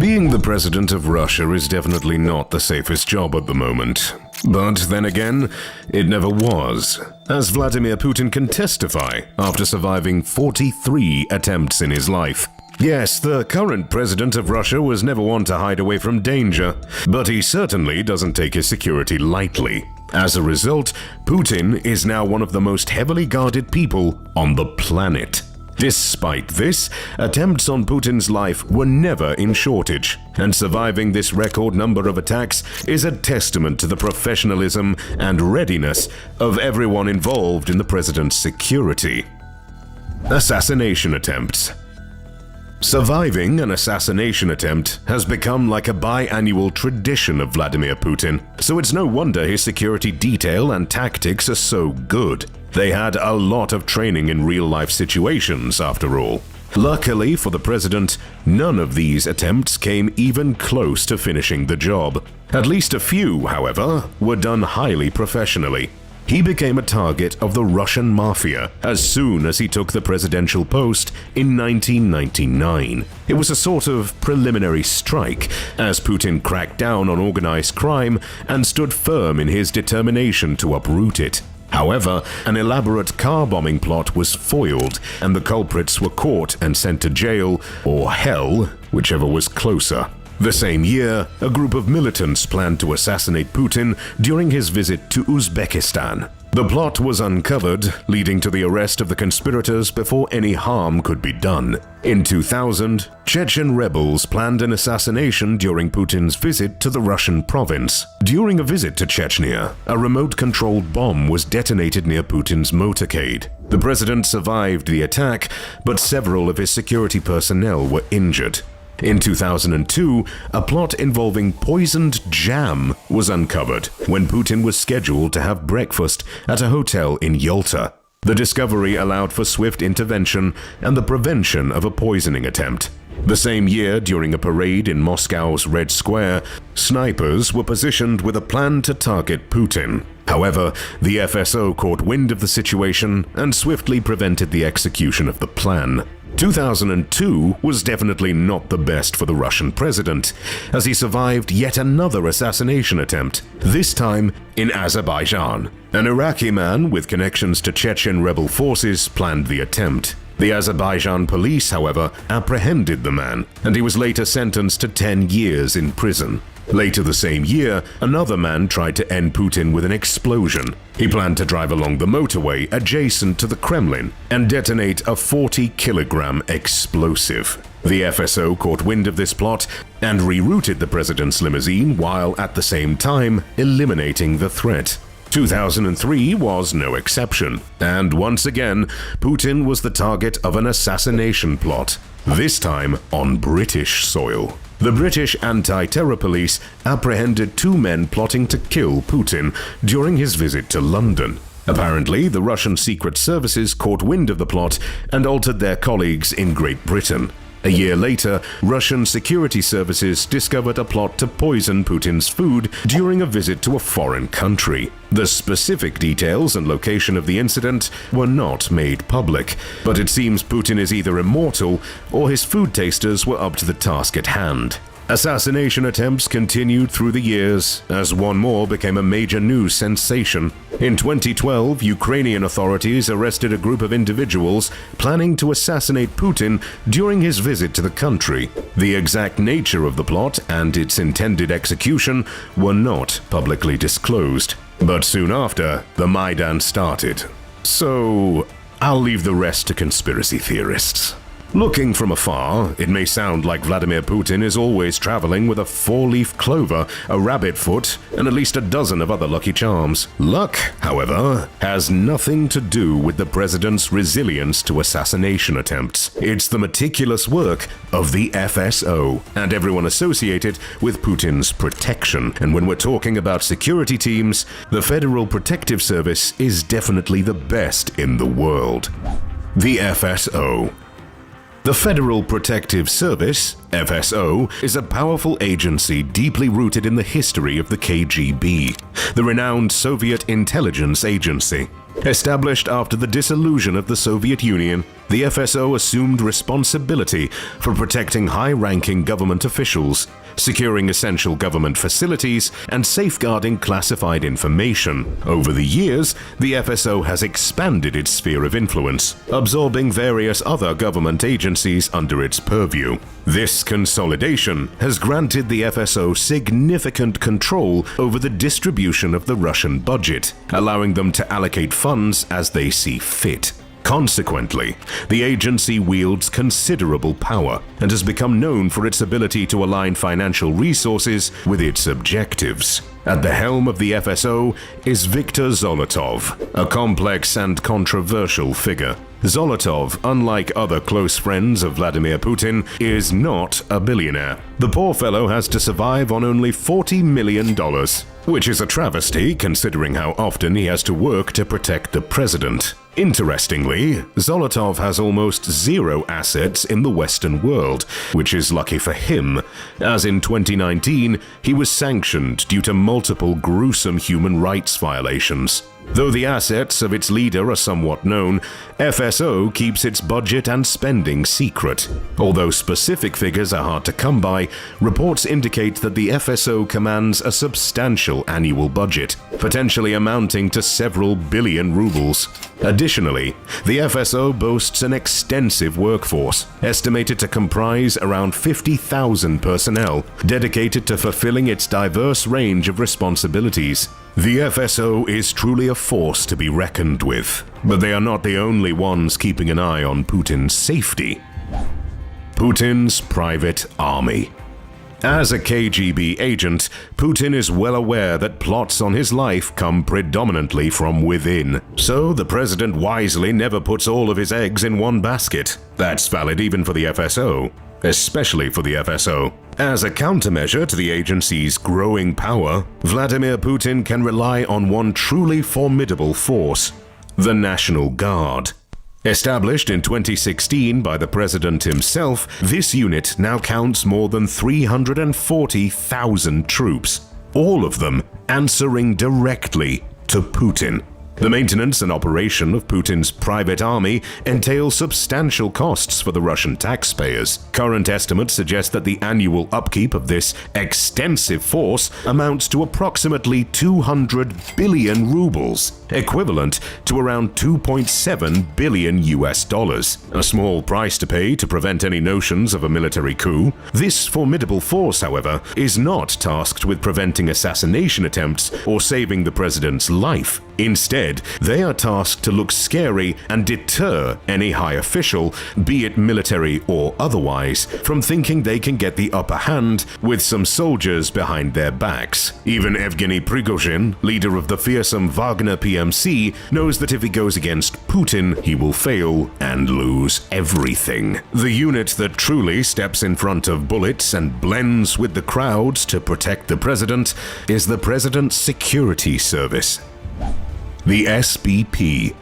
Being the president of Russia is definitely not the safest job at the moment. But then again, it never was, as Vladimir Putin can testify after surviving 43 attempts in his life. Yes, the current president of Russia was never one to hide away from danger, but he certainly doesn't take his security lightly. As a result, Putin is now one of the most heavily guarded people on the planet. Despite this, attempts on Putin's life were never in shortage, and surviving this record number of attacks is a testament to the professionalism and readiness of everyone involved in the president's security. Assassination attempts. Surviving an assassination attempt has become like a biannual tradition of Vladimir Putin, so it's no wonder his security detail and tactics are so good. They had a lot of training in real-life situations, after all. Luckily for the president, none of these attempts came even close to finishing the job. At least a few, however, were done highly professionally. He became a target of the Russian mafia as soon as he took the presidential post in 1999. It was a sort of preliminary strike, as Putin cracked down on organized crime and stood firm in his determination to uproot it. However, an elaborate car bombing plot was foiled, and the culprits were caught and sent to jail, or hell, whichever was closer. The same year, a group of militants planned to assassinate Putin during his visit to Uzbekistan. The plot was uncovered, leading to the arrest of the conspirators before any harm could be done. In 2000, Chechen rebels planned an assassination during Putin's visit to the Russian province. During a visit to Chechnya, a remote-controlled bomb was detonated near Putin's motorcade. The president survived the attack, but several of his security personnel were injured. In 2002, a plot involving poisoned jam was uncovered when Putin was scheduled to have breakfast at a hotel in Yalta. The discovery allowed for swift intervention and the prevention of a poisoning attempt. The same year, during a parade in Moscow's Red Square, snipers were positioned with a plan to target Putin. However, the FSO caught wind of the situation and swiftly prevented the execution of the plan. 2002 was definitely not the best for the Russian president, as he survived yet another assassination attempt, this time in Azerbaijan. An Iraqi man with connections to Chechen rebel forces planned the attempt. The Azerbaijan police, however, apprehended the man, and he was later sentenced to 10 years in prison. Later the same year, another man tried to end Putin with an explosion. He planned to drive along the motorway adjacent to the Kremlin and detonate a 40-kilogram explosive. The FSO caught wind of this plot and rerouted the president's limousine while at the same time eliminating the threat. 2003 was no exception, and once again, Putin was the target of an assassination plot, this time on British soil. The British anti-terror police apprehended two men plotting to kill Putin during his visit to London. Apparently, the Russian secret services caught wind of the plot and altered their colleagues in Great Britain. A year later, Russian security services discovered a plot to poison Putin's food during a visit to a foreign country. The specific details and location of the incident were not made public, but it seems Putin is either immortal or his food tasters were up to the task at hand. Assassination attempts continued through the years as one more became a major news sensation. In 2012, Ukrainian authorities arrested a group of individuals planning to assassinate Putin during his visit to the country. The exact nature of the plot and its intended execution were not publicly disclosed. But soon after, the Maidan started. So, I'll leave the rest to conspiracy theorists. Looking from afar, it may sound like Vladimir Putin is always traveling with a four-leaf clover, a rabbit foot, and at least a dozen of other lucky charms. Luck, however, has nothing to do with the president's resilience to assassination attempts. It's the meticulous work of the FSO and everyone associated with Putin's protection. And when we're talking about security teams, the Federal Protective Service is definitely the best in the world. The FSO. The Federal Protective Service, FSO, is a powerful agency deeply rooted in the history of the KGB, the renowned Soviet intelligence agency. Established after the dissolution of the Soviet Union, the FSO assumed responsibility for protecting high-ranking government officials, securing essential government facilities, and safeguarding classified information. Over the years, the FSO has expanded its sphere of influence, absorbing various other government agencies under its purview. This consolidation has granted the FSO significant control over the distribution of the Russian budget, allowing them to allocate funds as they see fit. Consequently, the agency wields considerable power and has become known for its ability to align financial resources with its objectives. At the helm of the FSO is Viktor Zolotov, a complex and controversial figure. Zolotov, unlike other close friends of Vladimir Putin, is not a billionaire. The poor fellow has to survive on only $40 million, which is a travesty considering how often he has to work to protect the president. Interestingly, Zolotov has almost zero assets in the Western world, which is lucky for him, as in 2019 he was sanctioned due to multiple gruesome human rights violations. Though the assets of its leader are somewhat known, FSO keeps its budget and spending secret. Although specific figures are hard to come by, reports indicate that the FSO commands a substantial annual budget, potentially amounting to several billion rubles. Additionally, the FSO boasts an extensive workforce, estimated to comprise around 50,000 personnel, dedicated to fulfilling its diverse range of responsibilities. The FSO is truly a force to be reckoned with, but they are not the only ones keeping an eye on Putin's safety. Putin's private army. As a KGB agent, Putin is well aware that plots on his life come predominantly from within. So the president wisely never puts all of his eggs in one basket. That's valid even for the FSO. Especially for the FSO. As a countermeasure to the agency's growing power, Vladimir Putin can rely on one truly formidable force: the National Guard. Established in 2016 by the president himself, this unit now counts more than 340,000 troops, all of them answering directly to Putin. The maintenance and operation of Putin's private army entails substantial costs for the Russian taxpayers. Current estimates suggest that the annual upkeep of this extensive force amounts to approximately 200 billion rubles, equivalent to around 2.7 billion US dollars. A small price to pay to prevent any notions of a military coup. This formidable force, however, is not tasked with preventing assassination attempts or saving the president's life. Instead, they are tasked to look scary and deter any high official, be it military or otherwise, from thinking they can get the upper hand with some soldiers behind their backs. Even Evgeny Prigozhin, leader of the fearsome Wagner PMC, knows that if he goes against Putin, he will fail and lose everything. The unit that truly steps in front of bullets and blends with the crowds to protect the president is the President's Security Service. The SBP.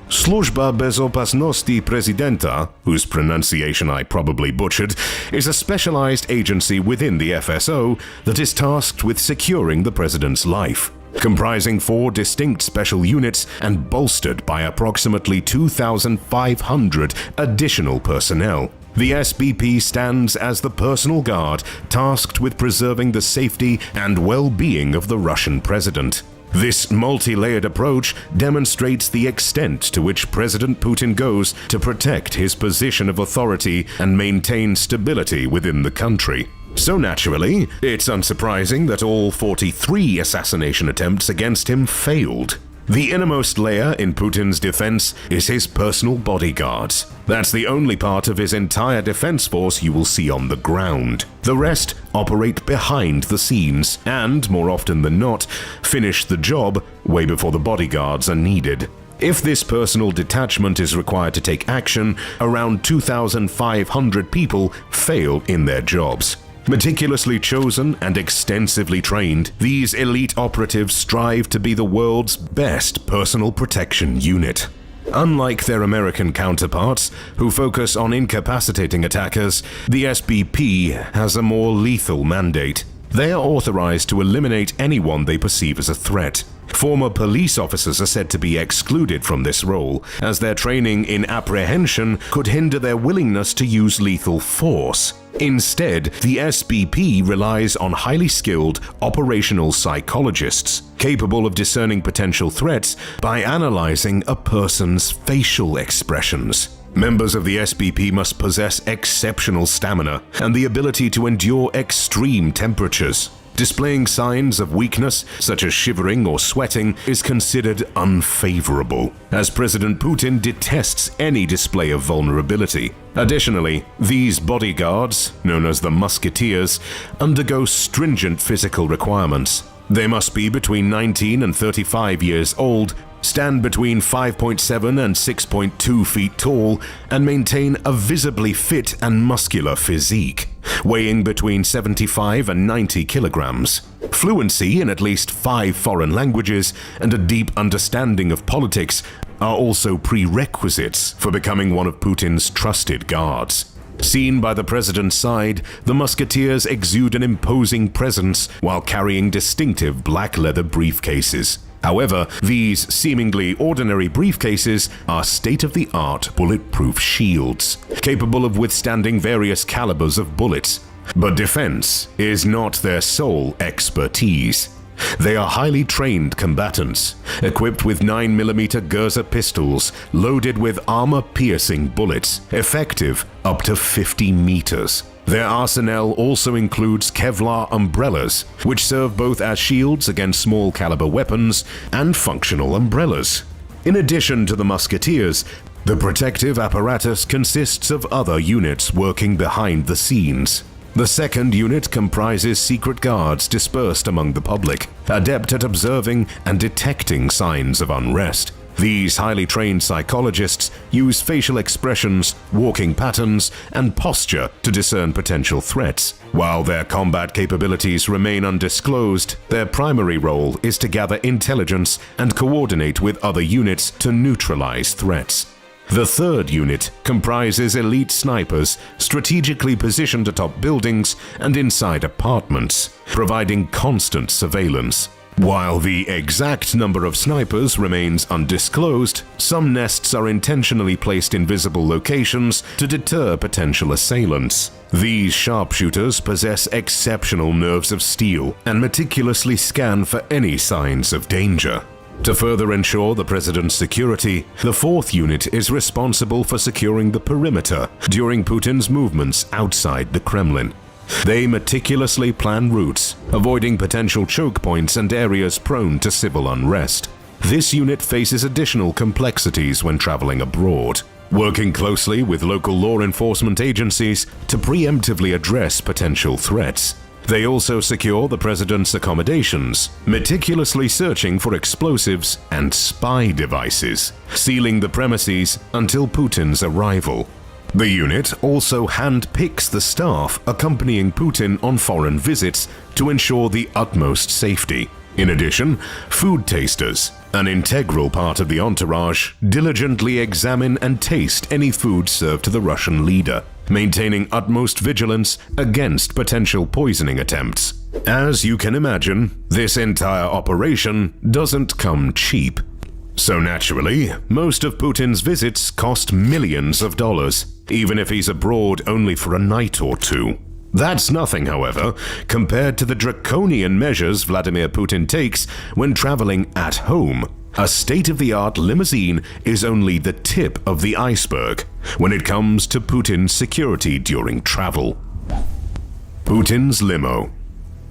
Служба безопасности президента, whose pronunciation I probably butchered, is a specialized agency within the FSO that is tasked with securing the president's life. Comprising 4 distinct special units and bolstered by approximately 2,500 additional personnel. The SBP stands as the personal guard tasked with preserving the safety and well-being of the Russian president. This multi-layered approach demonstrates the extent to which President Putin goes to protect his position of authority and maintain stability within the country. So naturally, it's unsurprising that all 43 assassination attempts against him failed. The innermost layer in Putin's defense is his personal bodyguards. That's the only part of his entire defense force you will see on the ground. The rest operate behind the scenes and, more often than not, finish the job way before the bodyguards are needed. If this personal detachment is required to take action, around 2,500 people fail in their jobs. Meticulously chosen and extensively trained, these elite operatives strive to be the world's best personal protection unit. Unlike their American counterparts, who focus on incapacitating attackers, the SBP has a more lethal mandate. They are authorized to eliminate anyone they perceive as a threat. Former police officers are said to be excluded from this role, as their training in apprehension could hinder their willingness to use lethal force. Instead, the SBP relies on highly skilled operational psychologists, capable of discerning potential threats by analyzing a person's facial expressions. Members of the SBP must possess exceptional stamina and the ability to endure extreme temperatures. Displaying signs of weakness, such as shivering or sweating, is considered unfavorable, as President Putin detests any display of vulnerability. Additionally, these bodyguards, known as the Musketeers, undergo stringent physical requirements. They must be between 19 and 35 years old, stand between 5.7 and 6.2 feet tall, and maintain a visibly fit and muscular physique, weighing between 75 and 90 kilograms. Fluency in at least 5 foreign languages and a deep understanding of politics are also prerequisites for becoming one of Putin's trusted guards. Seen by the president's side, the Musketeers exude an imposing presence while carrying distinctive black leather briefcases. However, these seemingly ordinary briefcases are state-of-the-art bulletproof shields, capable of withstanding various calibers of bullets. But defense is not their sole expertise. They are highly trained combatants, equipped with 9mm Gurza pistols loaded with armor-piercing bullets, effective up to 50 meters. Their arsenal also includes Kevlar umbrellas, which serve both as shields against small-caliber weapons and functional umbrellas. In addition to the Musketeers, the protective apparatus consists of other units working behind the scenes. The second unit comprises secret guards dispersed among the public, adept at observing and detecting signs of unrest. These highly trained psychologists use facial expressions, walking patterns, and posture to discern potential threats. While their combat capabilities remain undisclosed, their primary role is to gather intelligence and coordinate with other units to neutralize threats. The third unit comprises elite snipers strategically positioned atop buildings and inside apartments, providing constant surveillance. While the exact number of snipers remains undisclosed, some nests are intentionally placed in visible locations to deter potential assailants. These sharpshooters possess exceptional nerves of steel and meticulously scan for any signs of danger. To further ensure the president's security, the fourth unit is responsible for securing the perimeter during Putin's movements outside the Kremlin. They meticulously plan routes, avoiding potential choke points and areas prone to civil unrest. This unit faces additional complexities when traveling abroad, working closely with local law enforcement agencies to preemptively address potential threats. They also secure the president's accommodations, meticulously searching for explosives and spy devices, sealing the premises until Putin's arrival. The unit also handpicks the staff accompanying Putin on foreign visits to ensure the utmost safety. In addition, food tasters, an integral part of the entourage, diligently examine and taste any food served to the Russian leader, maintaining utmost vigilance against potential poisoning attempts. As you can imagine, this entire operation doesn't come cheap. So naturally, most of Putin's visits cost millions of dollars, even if he's abroad only for a night or two. That's nothing, however, compared to the draconian measures Vladimir Putin takes when traveling at home. A state-of-the-art limousine is only the tip of the iceberg when it comes to Putin's security during travel. Putin's limo.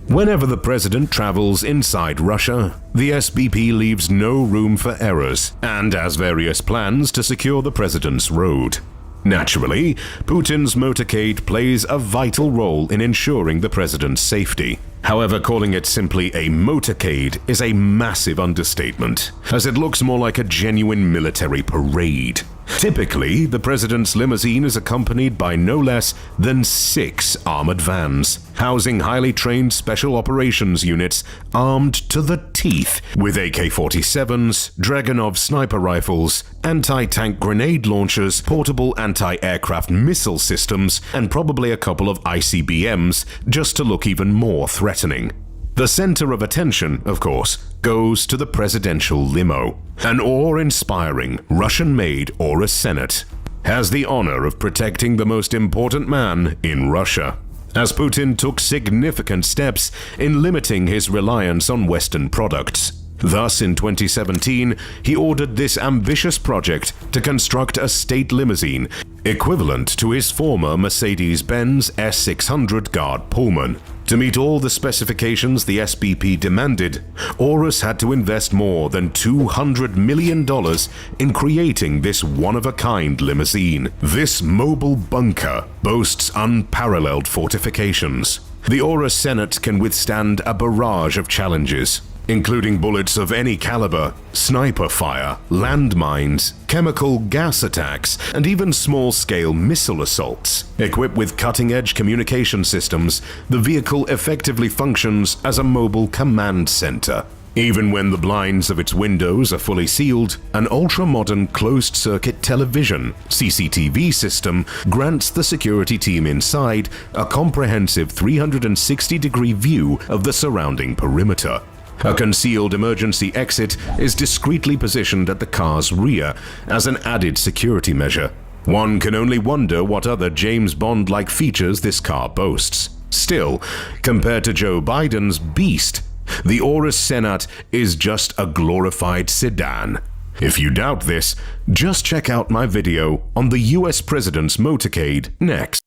Whenever the president travels inside Russia, the SBP leaves no room for errors and has various plans to secure the president's road. Naturally, Putin's motorcade plays a vital role in ensuring the president's safety. However, calling it simply a motorcade is a massive understatement, as it looks more like a genuine military parade. Typically, the president's limousine is accompanied by no less than 6 armored vans, housing highly trained special operations units armed to the teeth with AK-47s, Dragunov sniper rifles, anti-tank grenade launchers, portable anti-aircraft missile systems, and probably a couple of ICBMs just to look even more threatening. The center of attention, of course, goes to the presidential limo. An awe-inspiring Russian-made Aurus Senat has the honor of protecting the most important man in Russia, as Putin took significant steps in limiting his reliance on Western products. Thus, in 2017, he ordered this ambitious project to construct a state limousine equivalent to his former Mercedes-Benz S600 Guard Pullman. To meet all the specifications the SBP demanded, Aurus had to invest more than $200 million in creating this one-of-a-kind limousine. This mobile bunker boasts unparalleled fortifications. The Aurus Senat can withstand a barrage of challenges, including bullets of any caliber, sniper fire, landmines, chemical gas attacks, and even small-scale missile assaults. Equipped with cutting-edge communication systems, the vehicle effectively functions as a mobile command center. Even when the blinds of its windows are fully sealed, an ultra-modern closed-circuit television (CCTV) system grants the security team inside a comprehensive 360-degree view of the surrounding perimeter. A concealed emergency exit is discreetly positioned at the car's rear as an added security measure. One can only wonder what other James Bond-like features this car boasts. Still, compared to Joe Biden's beast, the Aurus Senat is just a glorified sedan. If you doubt this, just check out my video on the US President's motorcade next.